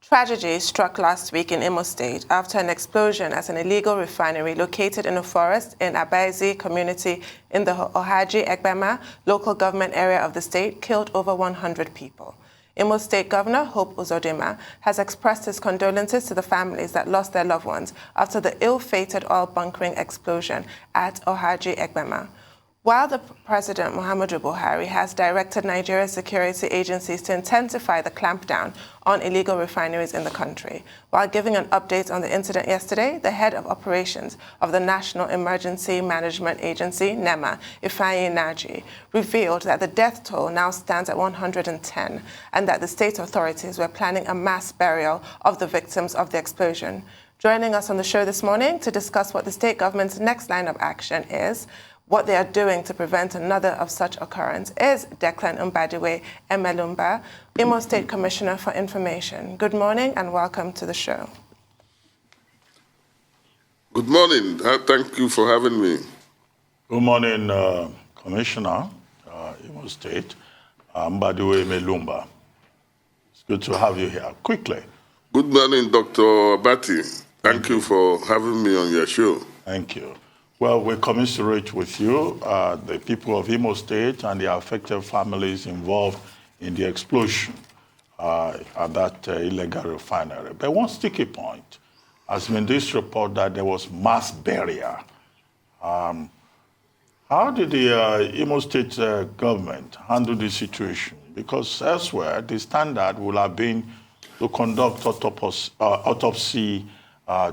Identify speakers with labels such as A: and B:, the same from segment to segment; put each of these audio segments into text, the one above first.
A: Tragedy struck last week in Imo State after an explosion at an illegal refinery located in a forest in Abaezi Community in the Ohaji-Egbema local government area of the state killed over 100 people. Imo State Governor Hope Uzodinma has expressed his condolences to the families that lost their loved ones after the ill-fated oil bunkering explosion at Ohaji-Egbema. While the President Muhammadu Buhari has directed Nigeria's security agencies to intensify the clampdown on illegal refineries in the country, while giving an update on the incident yesterday, the head of operations of the National Emergency Management Agency, NEMA, Ifeanyi Naji, revealed that the death toll now stands at 110 and that the state authorities were planning a mass burial of the victims of the explosion. Joining us on the show this morning to discuss what the state government's next line of action is, what they are doing to prevent another of such occurrence, is Declan Mbadiwe Emelumba, Imo State Commissioner for Information. Good morning and welcome to the show.
B: Good morning. Thank you for having me.
C: Good morning, Commissioner, Imo State, Mbadiwe Emelumba. It's good to have you here. Quickly.
B: Good morning, Dr. Abati. Thank you for having me on your show.
C: Thank you. Well, we commiserate with you, the people of Imo State and the affected families involved in the explosion at that illegal refinery. But one sticky point has been this report that there was mass burial. How did the Imo State government handle this situation? Because elsewhere, the standard would have been to conduct autopsy,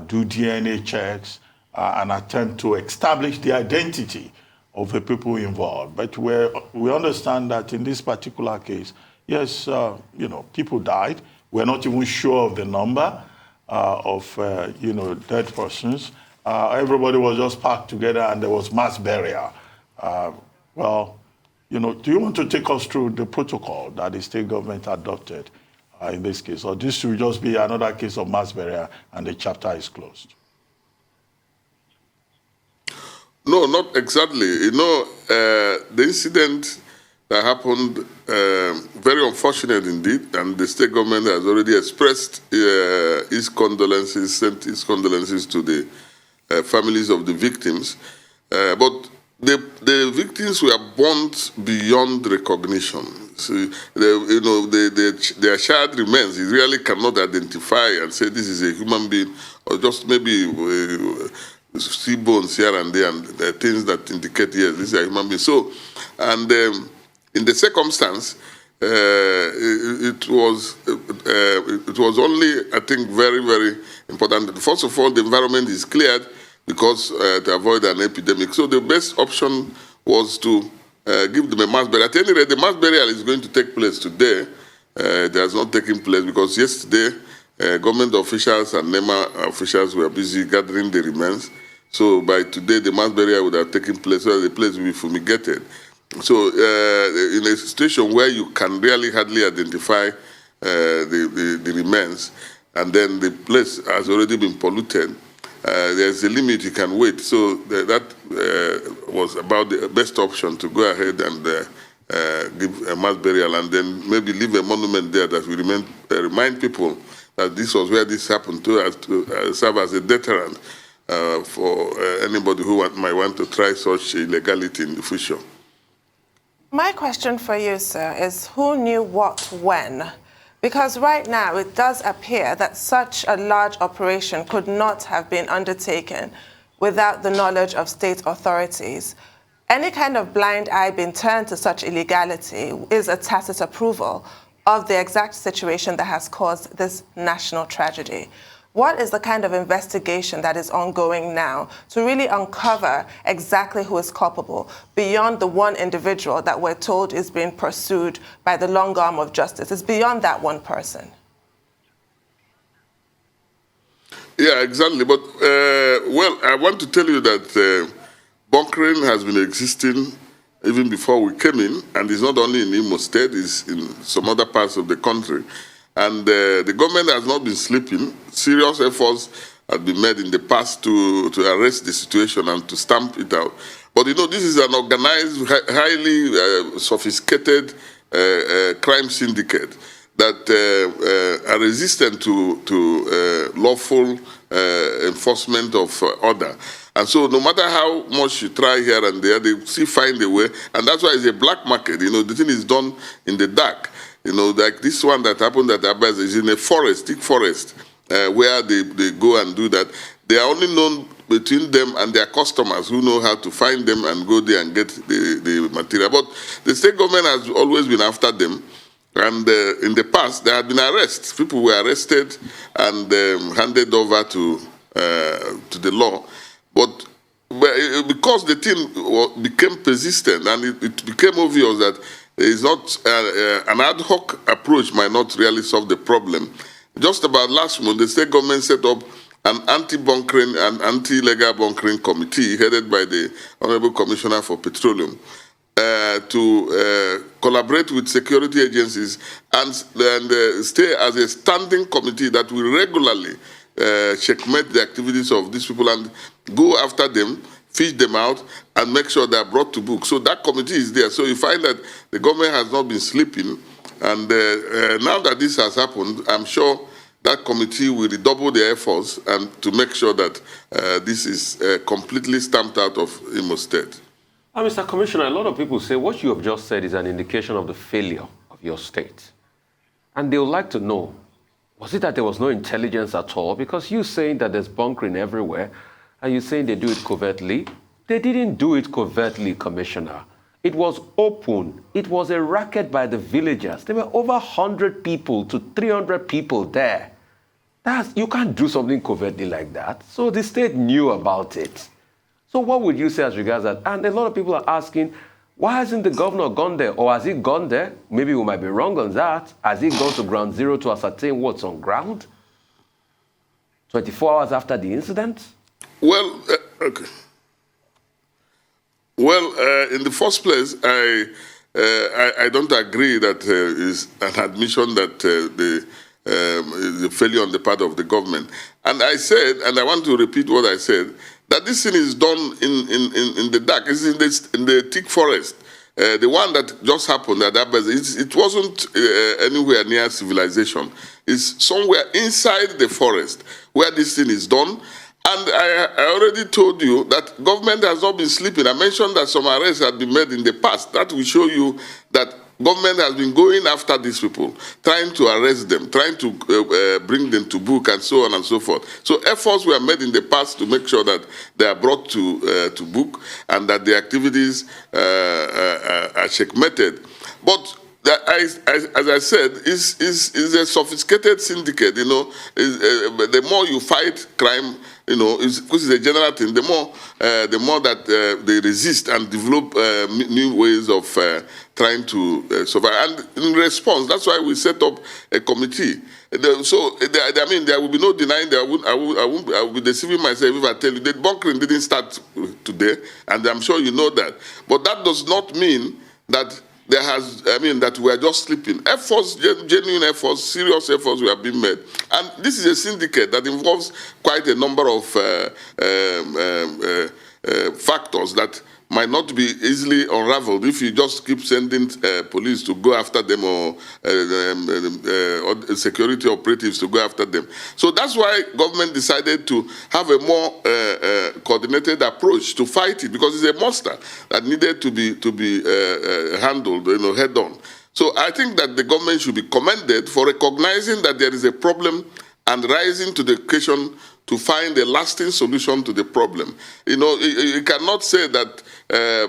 C: do DNA checks, and attempt to establish the identity of the people involved. But we understand that in this particular case, yes, people died. We're not even sure of the number of, dead persons. Everybody was just packed together and there was mass burial. Do you want to take us through the protocol that the state government adopted in this case? Or this will just be another case of mass burial and the chapter is closed?
B: No, not exactly. The incident that happened, very unfortunate indeed, and the state government has already expressed its condolences, sent its condolences to the families of the victims. But the victims were burnt beyond recognition. So, their child remains. You really cannot identify and say this is a human being, or just maybe see bones here and there, and things that indicate, yes, this is a human being. So, and in the circumstance, it was only, I think, very, very important. First of all, the environment is cleared because to avoid an epidemic. So the best option was to give them a mass burial. At any rate, the mass burial is going to take place today. It has not taken place because yesterday, government officials and NEMA officials were busy gathering the remains. So by today, the mass burial would have taken place, so the place will be fumigated. So in a situation where you can really hardly identify the remains, and then the place has already been polluted, there's a limit you can wait. So that was about the best option, to go ahead and give a mass burial, and then maybe leave a monument there that will remind people that this was where this happened, to serve as a deterrent for anybody who might want to try such illegality in the future.
A: My question for you, sir, is who knew what when? Because right now it does appear that such a large operation could not have been undertaken without the knowledge of state authorities. Any kind of blind eye being turned to such illegality is a tacit approval of the exact situation that has caused this national tragedy. What is the kind of investigation that is ongoing now to really uncover exactly who is culpable beyond the one individual that we're told is being pursued by the long arm of justice? It's beyond that one person.
B: Yeah, exactly. But, I want to tell you that bunkering has been existing even before we came in, and it's not only in Imo State, it's in some other parts of the country. And the government has not been sleeping. Serious efforts have been made in the past to arrest the situation and to stamp it out. But this is an organized, highly sophisticated crime syndicate that are resistant to lawful enforcement of order. And so no matter how much you try here and there, they still find a way. And that's why it's a black market. You know, the thing is done in the dark. You know, like this one that happened at Abaezi is in a forest, thick forest, where they go and do that. They are only known between them and their customers who know how to find them and go there and get the material. But the state government has always been after them. And in the past, there had been arrests. People were arrested and handed over to the law. But because the thing became persistent and it became obvious that there is not an ad hoc approach might not really solve the problem. Just about last month, the state government set up an anti-bunkering and anti-illegal bunkering committee headed by the Honorable Commissioner for Petroleum to collaborate with security agencies and stay as a standing committee that will regularly checkmate the activities of these people and go after them, fish them out, and make sure they are brought to book. So that committee is there. So you find that the government has not been sleeping. And now that this has happened, I'm sure that committee will redouble their efforts and to make sure that this is completely stamped out of Imo State.
D: Mr. Commissioner, a lot of people say what you have just said is an indication of the failure of your state. And they would like to know, was it that there was no intelligence at all? Because you're saying that there's bunkering everywhere, and you're saying they do it covertly. They didn't do it covertly, Commissioner. It was open. It was a racket by the villagers. There were over 100 people to 300 people there. You can't do something covertly like that. So the state knew about it. So what would you say as regards that? And a lot of people are asking, why hasn't the governor gone there? Or has he gone there? Maybe we might be wrong on that. Has he gone to ground zero to ascertain what's on ground? 24 hours after the incident?
B: Well, okay. Well, in the first place, I don't agree that is an admission that the failure on the part of the government. And I said, and I want to repeat what I said, that this thing is done in the dark. It's in the thick forest. The one that just happened at Abaezi, it wasn't anywhere near civilization. It's somewhere inside the forest where this thing is done. And I already told you that government has not been sleeping. I mentioned that some arrests had been made in the past. That will show you that government has been going after these people, trying to arrest them, trying to bring them to book, and so on and so forth. So efforts were made in the past to make sure that they are brought to book and that the activities are checkmated. But as I said, is a sophisticated syndicate. You know, the more you fight crime, you know, because it's a general thing. The more that they resist and develop new ways of trying to survive. And in response, that's why we set up a committee. So I mean, there will be no denying. I will be deceiving myself if I tell you that bunkering didn't start today, and I'm sure you know that. But that does not mean that that we are just sleeping. Efforts, genuine efforts, serious efforts were being made. And this is a syndicate that involves quite a number of factors that might not be easily unraveled if you just keep sending police to go after them or security operatives to go after them. So that's why government decided to have a more coordinated approach to fight it, because it's a monster that needed to be handled, you know, head on. So I think that the government should be commended for recognizing that there is a problem and rising to the occasion to find a lasting solution to the problem. You know, you cannot say that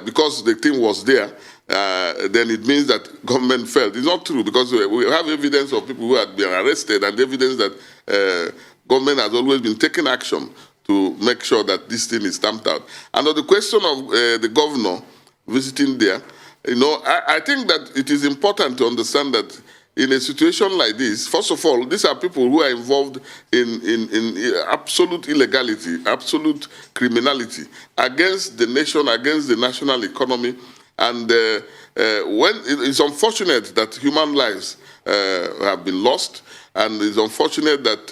B: because the thing was there, then it means that government failed. It's not true, because we have evidence of people who had been arrested and evidence that government has always been taking action to make sure that this thing is stamped out. And on the question of the governor visiting there, you know, I think that it is important to understand that in a situation like this, first of all, these are people who are involved in absolute illegality, absolute criminality against the nation, against the national economy. And when it's unfortunate that human lives have been lost, and it's unfortunate that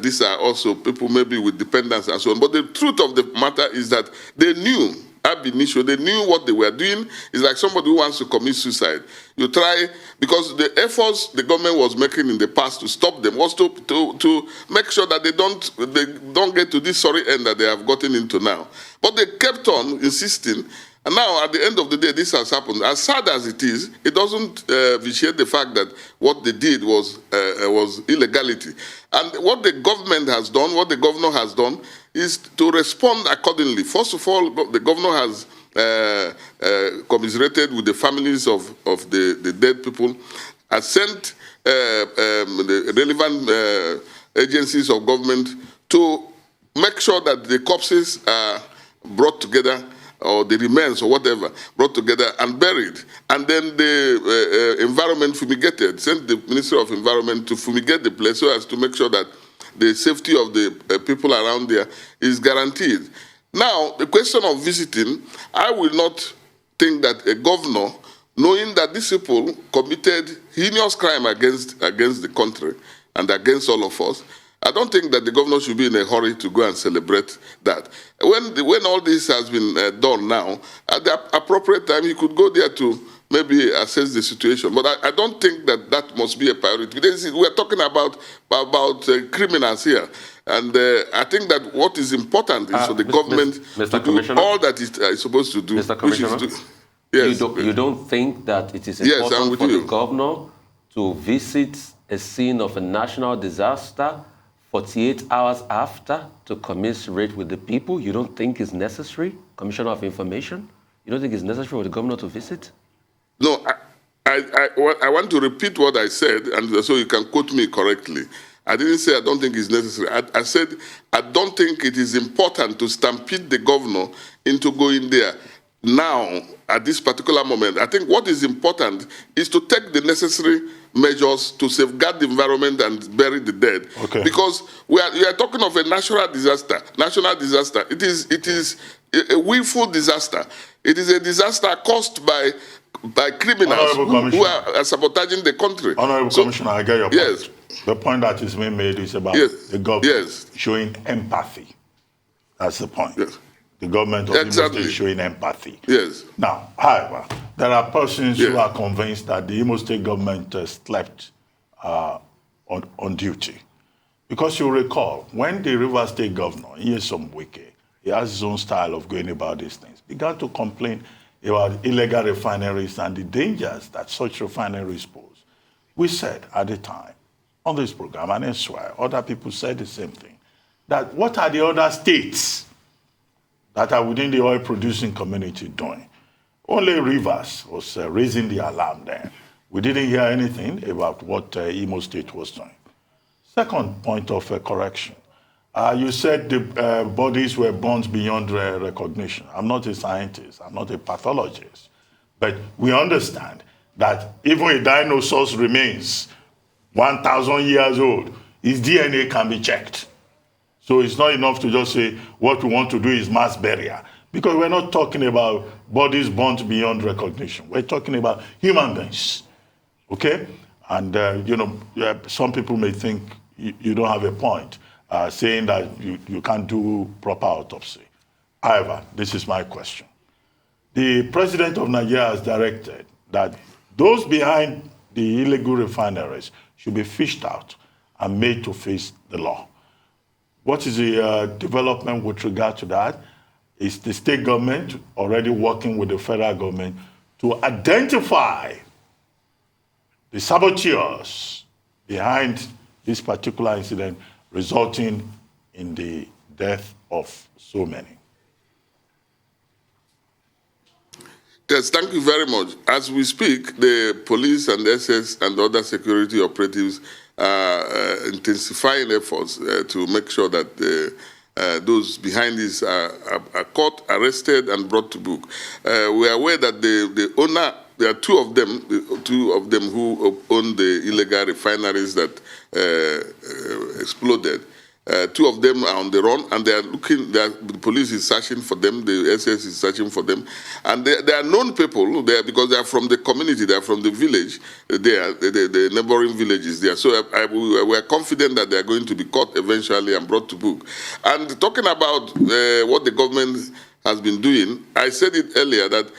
B: these are also people maybe with dependence and so on. But the truth of the matter is that they knew, ab initio. They knew what they were doing. It's like somebody who wants to commit suicide. You try, because the efforts the government was making in the past to stop them was to make sure that they don't get to this sorry end that they have gotten into now. But they kept on insisting. And now, at the end of the day, this has happened. As sad as it is, it doesn't vitiate the fact that what they did was illegality. And what the government has done, what the governor has done, is to respond accordingly. First of all, the governor has commiserated with the families of the dead people, has sent the relevant agencies of government to make sure that the corpses are brought together, or the remains or whatever, brought together and buried. And then the environment fumigated, sent the Ministry of Environment to fumigate the place so as to make sure that the safety of the people around there is guaranteed. Now, the question of visiting, I will not think that a governor, knowing that these people committed heinous crime against the country and against all of us, I don't think that the governor should be in a hurry to go and celebrate that. When all this has been done now, at the appropriate time, he could go there to maybe assess the situation. But I don't think that that must be a priority. We're talking about criminals here. And I think that what is important is for the government to do all that it is supposed to do.
D: Mr. Commissioner,
B: yes.
D: You don't think that it is important for the governor to visit a scene of a national disaster 48 hours after to commiserate with the people? You don't think it's necessary, Commissioner of Information? You don't think it's necessary for the governor to visit?
B: No, I want to repeat what I said, and so you can quote me correctly. I didn't say I don't think it's necessary. I said I don't think it is important to stampede the governor into going there now at this particular moment. I think what is important is to take the necessary measures to safeguard the environment and bury the dead. Okay. Because we are talking of a national disaster. It is a willful disaster. It is a disaster caused by criminals who are sabotaging the country.
C: Honorable Commissioner, I get your point.
B: Yes.
C: The point that is being made is about the government showing empathy. That's the point. Yes. The government of Imo State showing empathy.
B: Yes.
C: Now, however, there are persons who are convinced that the Imo State government slept on duty. Because you recall, when the River State governor, Nyesom Wike, he has his own style of going about these things, began to complain about illegal refineries and the dangers that such refineries pose. We said at the time, on this program, and elsewhere, other people said the same thing, that what are the other states that are within the oil-producing community doing? Only Rivers was raising the alarm then. We didn't hear anything about what Imo State was doing. Second point of correction. You said the bodies were burnt beyond recognition. I'm not a scientist. I'm not a pathologist. But we understand that even a dinosaur's remains 1,000 years old, his DNA can be checked. So it's not enough to just say what we want to do is mass burial, because we're not talking about bodies burnt beyond recognition. We're talking about human beings, okay? And, some people may think you don't have a point, saying that you can't do proper autopsy. However, this is my question. The president of Nigeria has directed that those behind the illegal refineries should be fished out and made to face the law. What is the development with regard to that? Is the state government already working with the federal government to identify the saboteurs behind this particular incident, resulting in the death of so many?
B: Yes, thank you very much. As we speak, the police and SS and other security operatives are intensifying efforts to make sure that those behind this are caught, arrested, and brought to book. We are aware that the owner, there are two of them who own the illegal refineries that exploded. Two of them are on the run, and they are looking. The police is searching for them. The SS is searching for them, and they are known people there because they are from the community. They are from the village. The neighboring villages there. So we are confident that they are going to be caught eventually and brought to book. And talking about what the government has been doing. I said it earlier that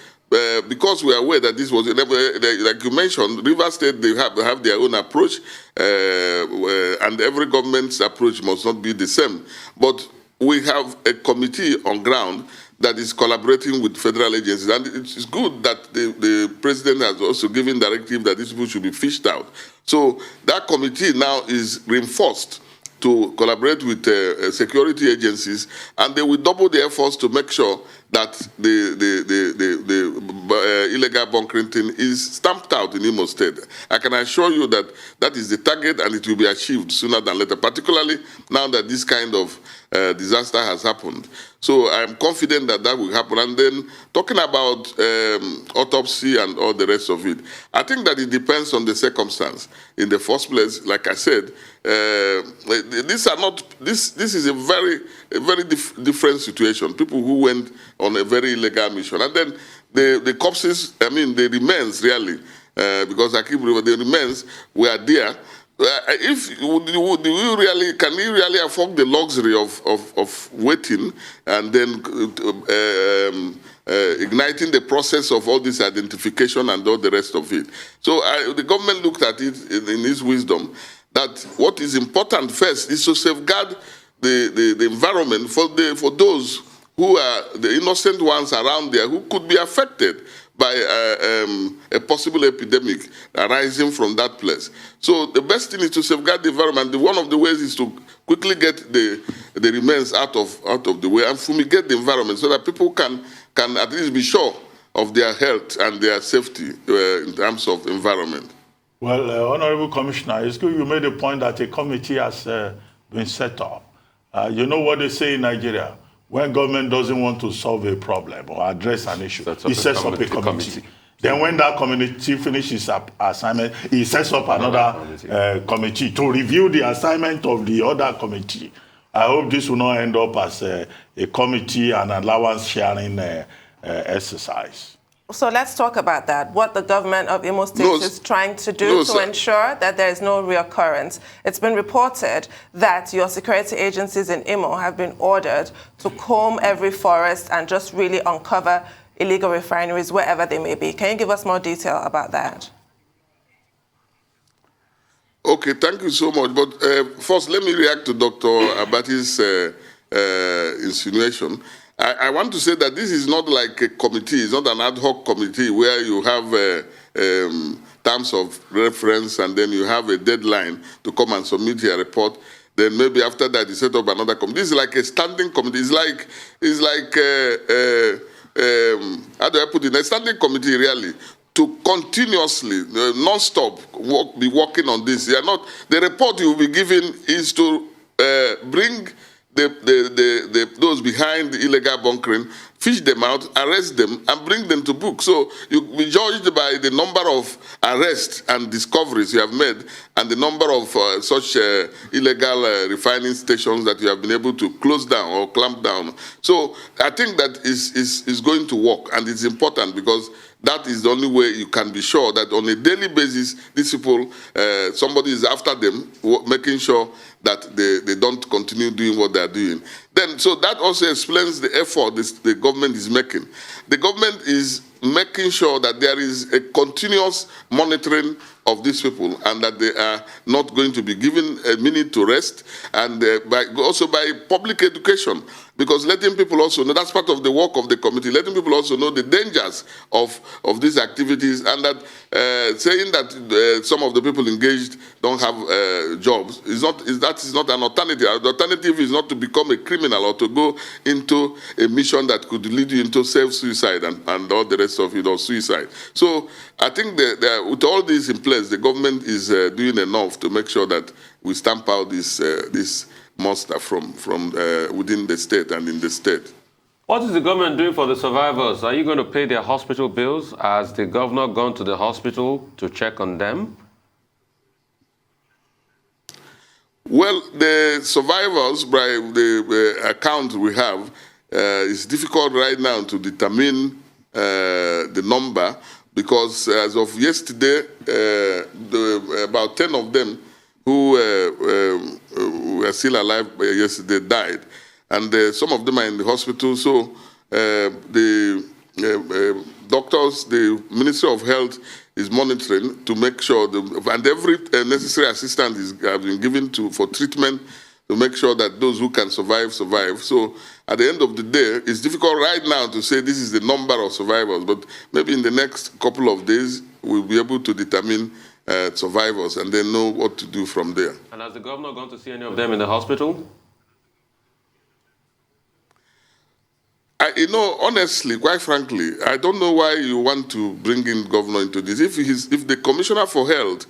B: because we are aware that this was, like you mentioned, Rivers State, they have their own approach, and every government's approach must not be the same. But we have a committee on ground that is collaborating with federal agencies, and it's good that the president has also given directive that these people should be fished out. So that committee now is reinforced to collaborate with security agencies, and they will double their efforts to make sure that the illegal bunkering thing is stamped out in Imo State. I can assure you that that is the target, and it will be achieved sooner than later, particularly now that this kind of disaster has happened. So I'm confident that that will happen. And then talking about autopsy and all the rest of it, I think that it depends on the circumstance. In the first place, like I said, this is a very different situation. People who went on a very illegal mission, and then the corpses, I mean the remains really, because I keep remembering the remains were there. If can we really afford the luxury of waiting and then igniting the process of all this identification and all the rest of it? So the government looked at it in its wisdom that what is important first is to safeguard the environment for those who are the innocent ones around there who could be affected by a possible epidemic arising from that place. So the best thing is to safeguard the environment. One of the ways is to quickly get the remains out of the way and fumigate the environment so that people can at least be sure of their health and their safety in terms of environment.
C: Well, Honorable Commissioner, it's good you made a point that a committee has been set up. You know what they say in Nigeria? When government doesn't want to solve a problem or address an issue, it sets up a committee. Then when that committee finishes assignment, it sets up another committee to review the assignment of the other committee. I hope this will not end up as a committee and allowance sharing exercise.
A: So let's talk about that, what the government of Imo State is trying to do to ensure that there is no reoccurrence. It's been reported that your security agencies in Imo have been ordered to comb every forest and just really uncover illegal refineries wherever they may be. Can you give us more detail about that?
B: Okay, thank you so much. But first, let me react to Dr. Abate's insinuation. I want to say that this is not like a committee. It's not an ad hoc committee where you have terms of reference and then you have a deadline to come and submit your report. Then maybe after that you set up another committee. This is like a standing committee. It's like how do I put it? A standing committee really to continuously, non-stop, be working on this. You're not, the report you will be given is to bring those behind the illegal bunkering, fish them out, arrest them, and bring them to book. So you'll be judged by the number of arrests and discoveries you have made and the number of such illegal refining stations that you have been able to close down or clamp down. So I think that is going to work, and it's important because that is the only way you can be sure that on a daily basis, these people, somebody is after them, making sure that they don't continue doing what they are doing. Then, so that also explains the effort the government is making. The government is making sure that there is a continuous monitoring of these people and that they are not going to be given a minute to rest, and also by public education, because letting people also know, that's part of the work of the committee, letting people also know the dangers of these activities, and that saying that some of the people engaged don't have jobs that is not an alternative. The alternative is not to become a criminal or to go into a mission that could lead you into self-suicide and all the rest of it, or suicide. So I think that with all this in place, the government is doing enough to make sure that we stamp out this monster from within the state and in the state.
D: What is the government doing for the survivors? Are you going to pay their hospital bills? Has the governor gone to the hospital to check on them?
B: Well, the survivors, by the account we have, it's difficult right now to determine the number, because as of yesterday, about 10 of them who were still alive yesterday died, and some of them are in the hospital. So the doctors, the Ministry of Health is monitoring to make sure, and every necessary assistance has been given for treatment to make sure that those who can survive, survive. So at the end of the day, it's difficult right now to say this is the number of survivors, but maybe in the next couple of days, we'll be able to determine survivors and then know what to do from there.
D: And has the governor gone to see any of them in the hospital?
B: Honestly, quite frankly, I don't know why you want to bring in governor into this. If the Commissioner for Health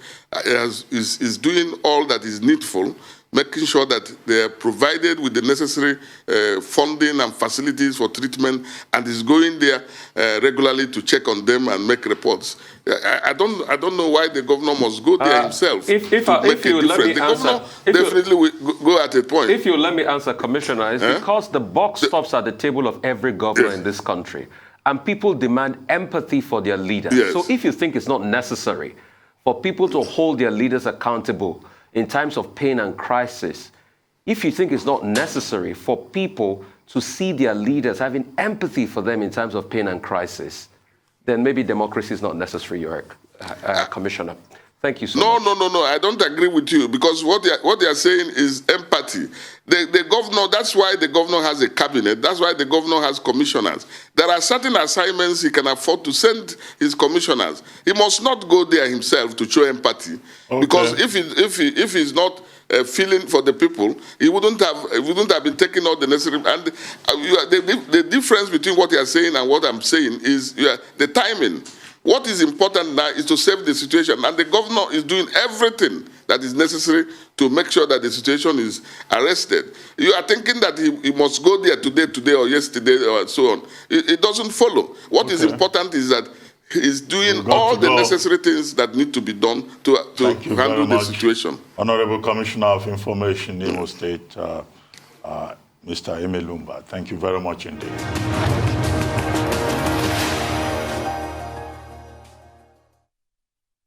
B: is doing all that is needful, making sure that they are provided with the necessary funding and facilities for treatment, and is going there regularly to check on them and make reports. I don't know why the governor must go there himself to make a difference. The governor definitely will go at a point.
D: If you let me answer, Commissioner, it's because the buck stops at the table of every governor in this country, and people demand empathy for their leaders.
B: Yes.
D: So if you think it's not necessary for people to hold their leaders accountable in times of pain and crisis, if you think it's not necessary for people to see their leaders having empathy for them in times of pain and crisis, then maybe democracy is not necessary, your Commissioner. Thank you so much.
B: No. I don't agree with you, because what they are saying is empathy. The governor, that's why the governor has a cabinet. That's why the governor has commissioners. There are certain assignments he can afford to send his commissioners. He must not go there himself to show empathy, because if he's not feeling for the people, he wouldn't have been taking all the necessary. And the difference between what you are saying and what I'm saying is the timing. What is important now is to save the situation, and the governor is doing everything that is necessary to make sure that the situation is arrested. You are thinking that he must go there today or yesterday or so on. It doesn't follow. What is important is that he's doing all the necessary things that need to be done to handle the situation.
C: Honorable Commissioner of Information, Imo State, Mr. Emelumba, thank you very much indeed.